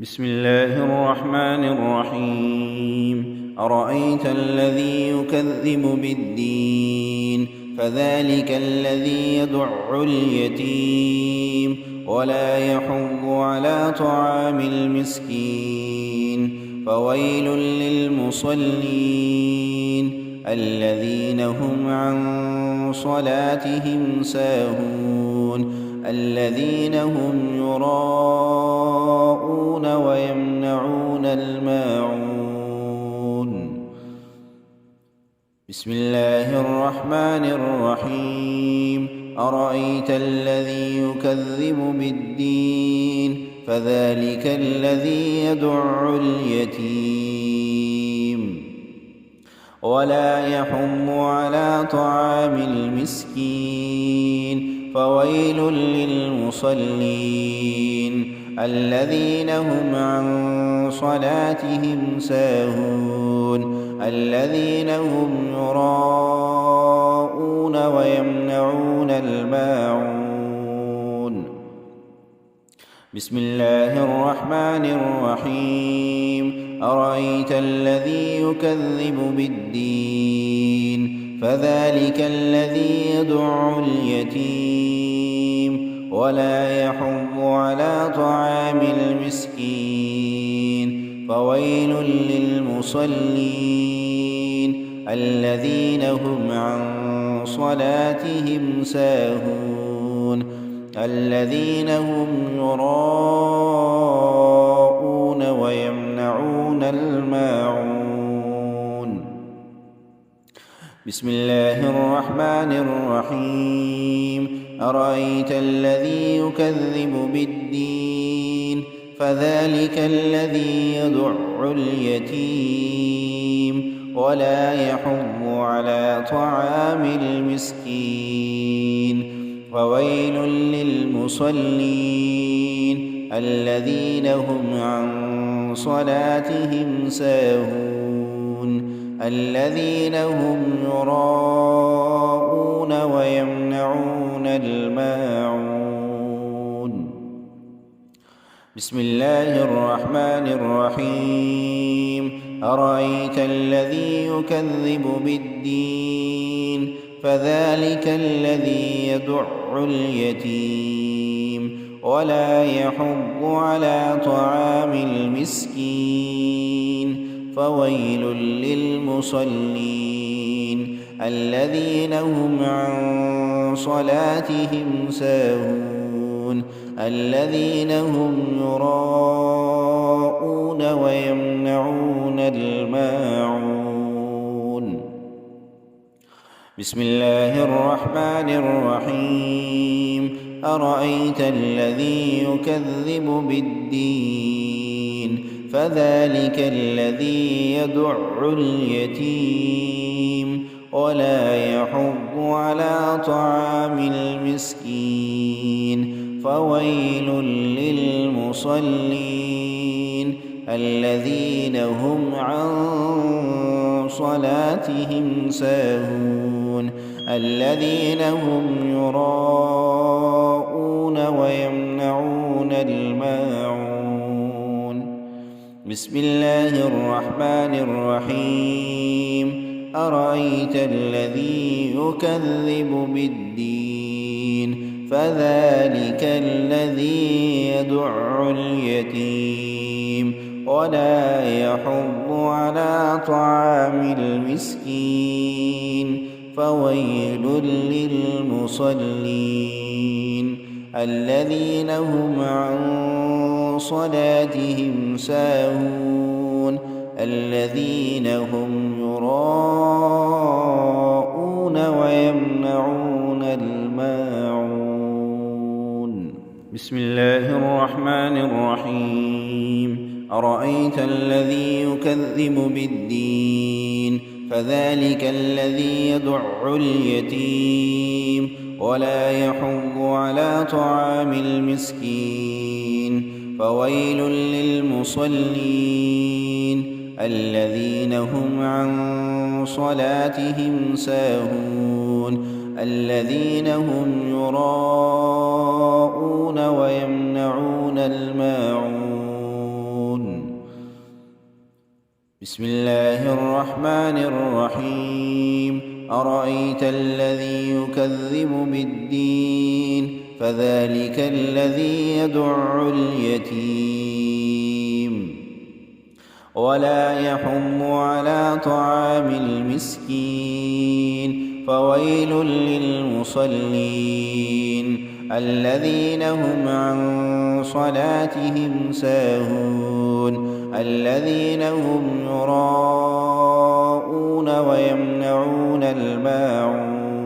بسم الله الرحمن الرحيم. أرأيت الذي يكذب بالدين فذلك الذي يدع اليتيم ولا يحض على طعام المسكين فويل للمصلين الذين هم عن صلاتهم ساهون الذين هم يراءون ويمنعون الماعون. بسم الله الرحمن الرحيم. أرأيت الذي يكذب بالدين فذلك الذي يدع اليتيم ولا يحض على طعام المسكين فويل للمصلين الذين هم عن صلاتهم ساهون الذين هم يراءون ويمنعون الماعون. بسم الله الرحمن الرحيم. أرأيت الذي يكذب بالدين فذلك الذي يدع اليتيم ولا يحض على طعام المسكين فويل للمصلين الذين هم عن صلاتهم ساهون الذين هم يراءون ويمنعون الماعون. بسم الله الرحمن الرحيم. أرأيت الذي يكذب بالدين فذلك الذي يدع اليتيم ولا يحض على طعام المسكين فويل للمصلين الذين هم عن صلاتهم ساهون الذين هم يراءون ويمنعون الماعون. بسم الله الرحمن الرحيم. أرأيت الذي يكذب بالدين فذلك الذي يدع اليتيم ولا يحض على طعام المسكين فويل للمصلين الذين هم عن صلاتهم ساهون الذين هم يراءون ويمنعون الماعون. بسم الله الرحمن الرحيم. أرأيت الذي يكذب بالدين فذلك الذي يدع اليتيم ولا يحض على طعام المسكين فويل للمصلين الذين هم عن صلاتهم ساهون الذين هم يراءون ويمنعون الماعون. بسم الله الرحمن الرحيم. أرأيت الذي يكذب بالدين فذلك الذي يدع اليتيم ولا يحض على طعام المسكين فويل للمصلين الذين هم عن صلاتهم ساهون الذين هم يراءون ويمنعون الماعون. بسم الله الرحمن الرحيم. أرأيت الذي يكذب بالدين فذلك الذي يدع اليتيم ولا يحض على طعام المسكين فويل للمصلين الذين هم عن صلاتهم ساهون الذين هم يراءون ويمنعون الماعون. بسم الله الرحمن الرحيم أرأيت الذي يكذب بالدين فذلك الذي يدع اليتيم ولا يحض على طعام المسكين فويل للمصلين الذين هم عن صلاتهم ساهون الذين هم يراءون ويمنعون الماعون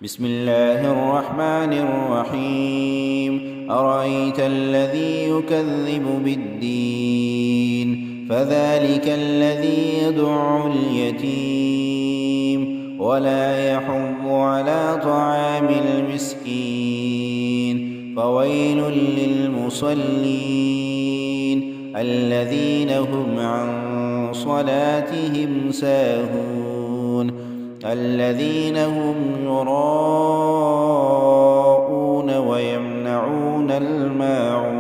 بسم الله الرحمن الرحيم أرأيت الذي يكذب بالدين فذلك الذي يدع اليتيم ولا يحض على طعام المسكين فويل للمصلين الذين هم عن صلاتهم ساهون الذين هم يراءون ويمنعون الماعون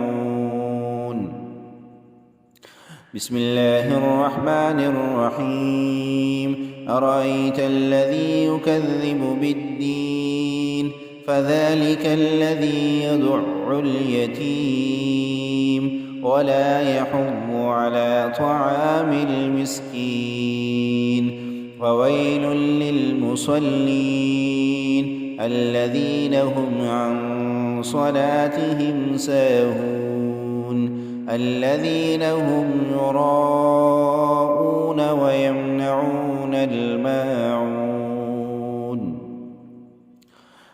بسم الله الرحمن الرحيم أرأيت الذي يكذب بالدين فذلك الذي يدع اليتيم ولا يحض على طعام المسكين فويل للمصلين الذين هم عن صلاتهم ساهون الذين هم يراءون ويمنعون الماعون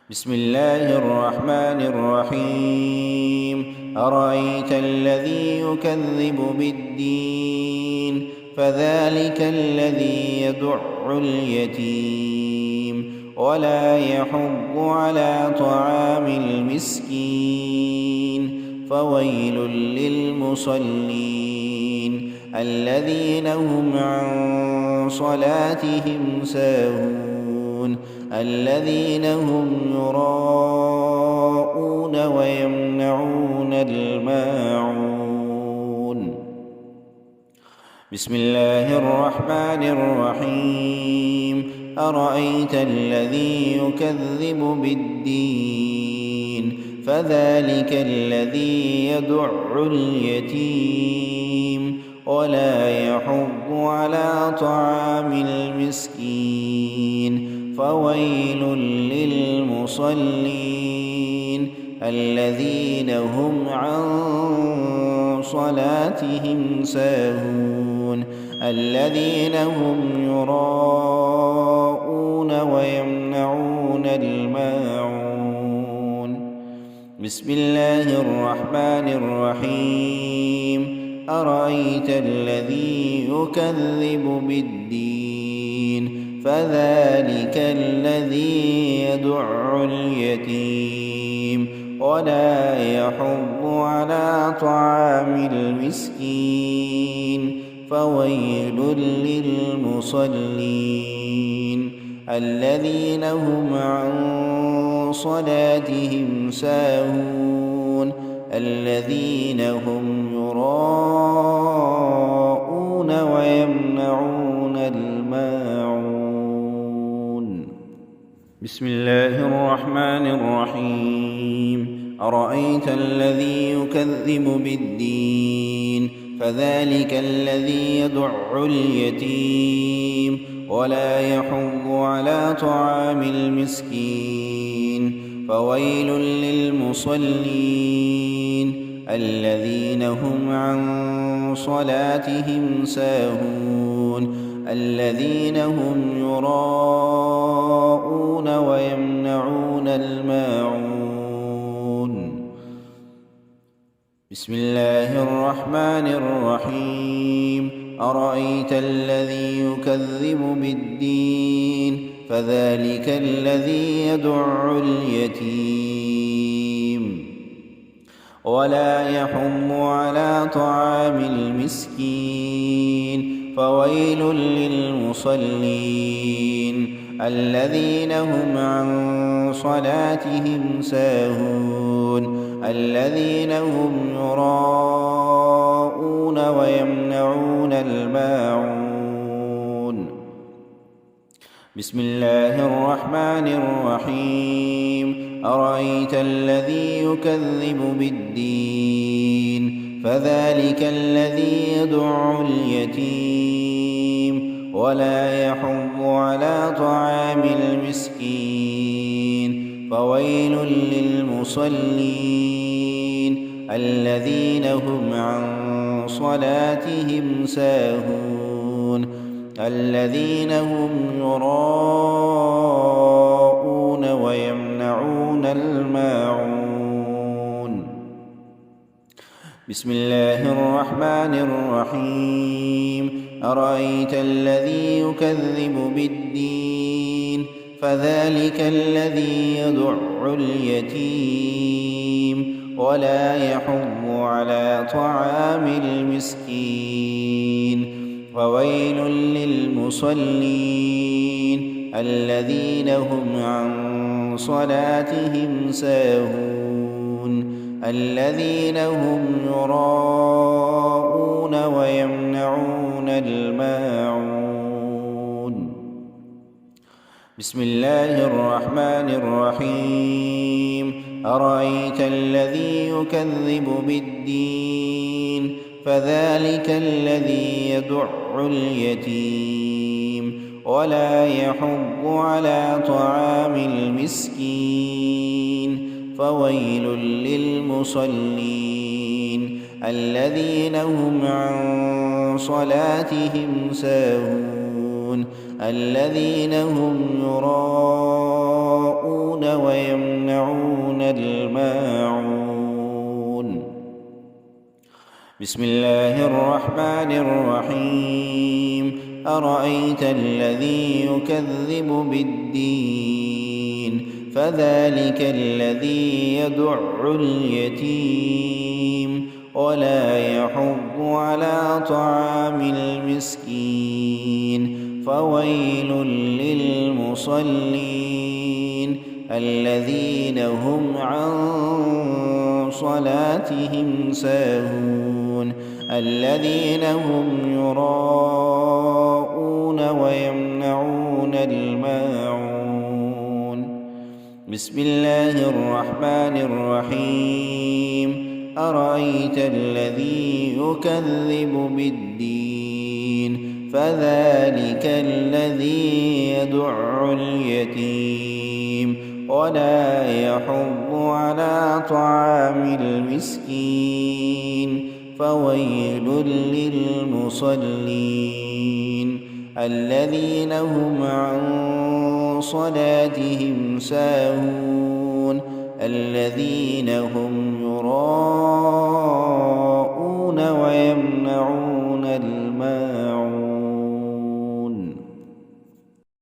بسم الله الرحمن الرحيم أرأيت الذي يكذب بالدين فذلك الذي يدع اليتيم ولا يحض على طعام المسكين فويل للمصلين الذين هم عن صلاتهم ساهون الذين هم يراءون ويمنعون الماعون بسم الله الرحمن الرحيم أرأيت الذي يكذب بالدين فذلك الذي يدع اليتيم ولا يحض على طعام المسكين فويل للمصلين الذين هم عن صلاتهم ساهون الذين هم يراءون ويمنعون الماعون بسم الله الرحمن الرحيم أرأيت الذي يكذب بالدين فذلك الذي يدع اليتيم ولا يحض على طعام المسكين فويل للمصلين الذين هم عن صلاتهم ساهون الذين هم يراءون ويمنعون الماعون بسم الله الرحمن الرحيم أرأيت الذي يكذب بالدين فذلك الذي يدع اليتيم ولا يحض على طعام المسكين فويل للمصلين الذين هم عن صلاتهم ساهون الذين هم يراءون ويمنعون الماعون بسم الله الرحمن الرحيم أرأيت الذي يكذب بالدين فذلك الذي يدع اليتيم ولا يحض على طعام المسكين فويل للمصلين الذين هم عن صلاتهم ساهون الذين هم يراءون ويمنعون بسم الله الرحمن الرحيم أرأيت الذي يكذب بالدين فذلك الذي يدع اليتيم ولا يحض على طعام المسكين فويل للمصلين الذين هم عن صلاتهم ساهون الذين هم يراءون ويمنعون الماعون بسم الله الرحمن الرحيم أرأيت الذي يكذب بالدين فذلك الذي يدع اليتيم ولا يحض على طعام المسكين فويل للمصلين الذين هم عن صلاتهم ساهون الذين هم يراءون ويمنعون الماعون بسم الله الرحمن الرحيم أرأيت الذي يكذب بالدين فذلك الذي يدع اليتيم ولا يحض على طعام المسكين فويل للمصلين الذين هم عن صلاتهم ساهون الذين هم يراءون ويمنعون الماعون بسم الله الرحمن الرحيم أرأيت الذي يكذب بالدين فذلك الذي يدع اليتيم ولا يحض على طعام المسكين فويل للمصلين الذين هم عن صلاتهم ساهون الذين هم يراءون ويمنعون الماعون بسم الله الرحمن الرحيم أرأيت الذي يكذب بالدين فذلك الذي يدع اليتيم ولا يحض على طعام المسكين فويل للمصلين الذين هم عن صلاتهم ساهون الذين هم يراءون ويمنعون